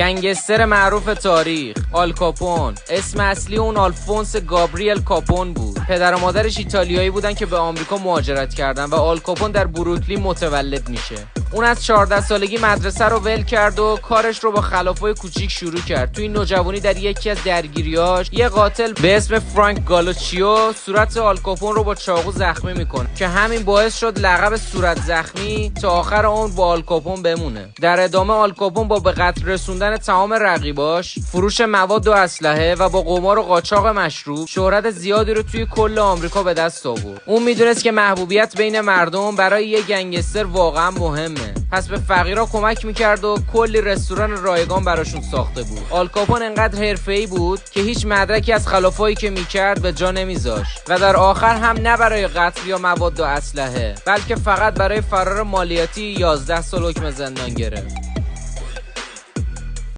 گنگستر معروف تاریخ آل کاپون. اسم اصلی اون آلفونس گابریل کاپون بود. پدر و مادرش ایتالیایی بودن که به آمریکا مهاجرت کردن و آل کاپون در بروکلین متولد میشه. اون از 14 سالگی مدرسه رو ول کرد و کارش رو با خلافای کوچیک شروع کرد. توی نوجوانی در یکی از درگیریاش یه قاتل به اسم فرانک گالوچیو صورت آل کاپون رو با چاقو زخمی میکنه که همین باعث شد لقب صورت زخمی تا آخر اون با آل کاپون بمونه. در ادامه آل کاپون با به قتل رسوندن تمام رقیباش، فروش مواد و اسلحه و با قمار و قاچاق مشروب شهرت زیادی رو توی کل آمریکا به دست آورد. اون میدونست که محبوبیت بین مردم برای یه گنگستر واقعا مهمه. پس به فقیرا کمک میکرد و کلی رستوران رایگان براشون ساخته بود. آل کاپون انقدر حرفه‌ای بود که هیچ مدرکی از خلافایی که میکرد به جا نمیذاشت و در آخر هم نه برای قتل یا مواد و اسلحه، بلکه فقط برای فرار مالیاتی 11 سال حکم زندان گرفت.